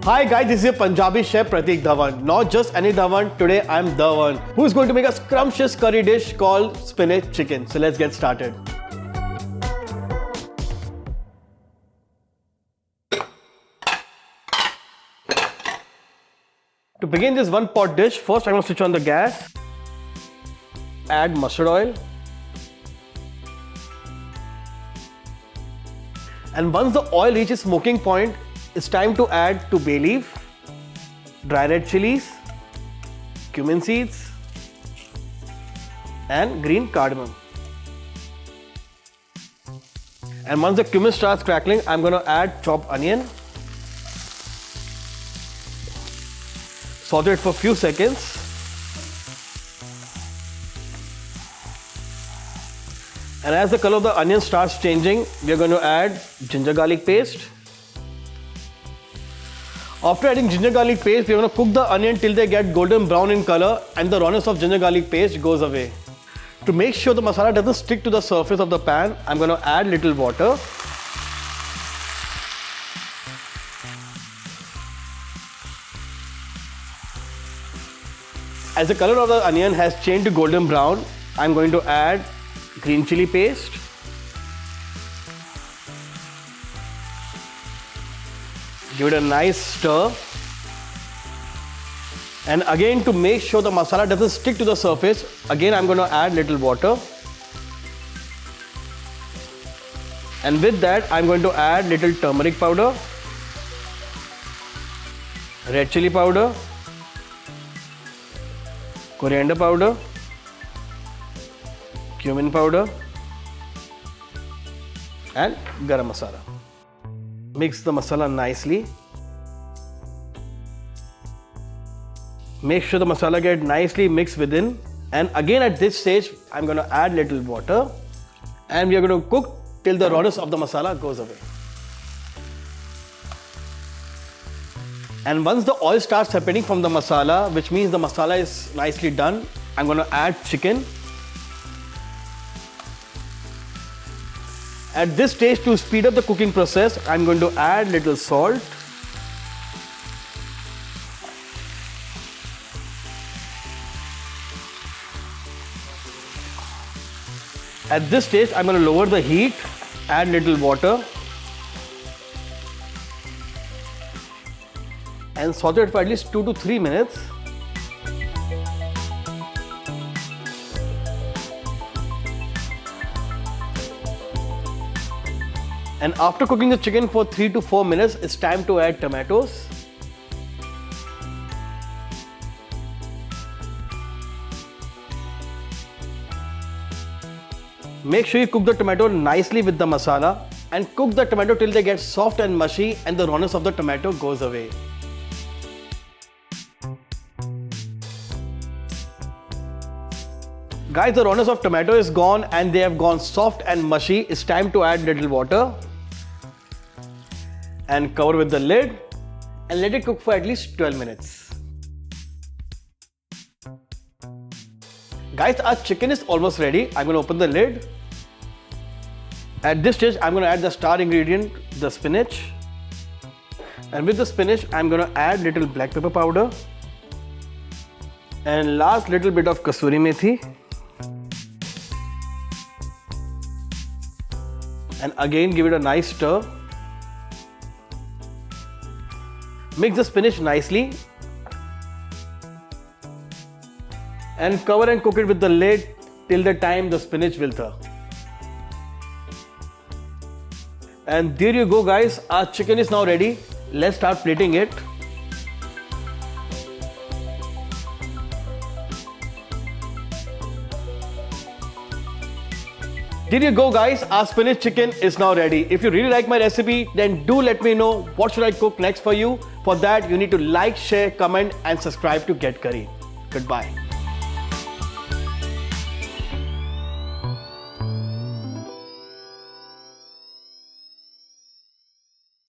Hi guys, this is your Punjabi chef Prateek Dhawan. Not just any Dhawan, today I'm the one who is going to make a scrumptious curry dish called Spinach Chicken. So let's get started. To begin this one pot dish, first I'm going to switch on the gas. Add mustard oil. And once the oil reaches smoking point, it's time to add 2 bay leaf, dry red chilies, cumin seeds, and green cardamom. And once the cumin starts crackling, I'm going to add chopped onion. Saute it for a few seconds. And as the color of the onion starts changing, we are going to add ginger garlic paste. After adding ginger garlic paste, we are going to cook the onion till they get golden brown in color and the rawness of ginger garlic paste goes away. To make sure the masala doesn't stick to the surface of the pan, I'm going to add little water. As the color of the onion has changed to golden brown, I'm going to add green chili paste. Give it a nice stir. And again, to make sure the masala doesn't stick to the surface, again I'm going to add little water. And with that, I'm going to add little turmeric powder, red chili powder, coriander powder, cumin powder, and garam masala. Mix the masala nicely. Make sure the masala get nicely mixed within. And again at this stage, I'm going to add little water. And we are going to cook till the rawness of the masala goes away. And once the oil starts separating from the masala, which means the masala is nicely done, I'm going to add chicken. At this stage, to speed up the cooking process, I'm going to add little salt. At this stage, I'm going to lower the heat, add little water, and saute it for at least 2 to 3 minutes. And after cooking the chicken for 3 to 4 minutes, it's time to add tomatoes. Make sure you cook the tomato nicely with the masala and cook the tomato till they get soft and mushy and the rawness of the tomato goes away. Guys, the rawness of tomato is gone and they have gone soft and mushy. It's time to add little water and cover with the lid and let it cook for at least 12 minutes. Guys, our chicken is almost ready. I'm going to open the lid. At this stage, I'm going to add the star ingredient, the spinach. And with the spinach, I'm going to add little black pepper powder and last little bit of kasuri methi. And again, give it a nice stir. Mix the spinach nicely and cover and cook it with the lid till the time the spinach will thaw. And there you go guys, our chicken is now ready. Let's start plating it. There you go guys, our spinach chicken is now ready. If you really like my recipe, then do let me know what should I cook next for you. For that, you need to like, share, comment and subscribe to Get Curried. Goodbye.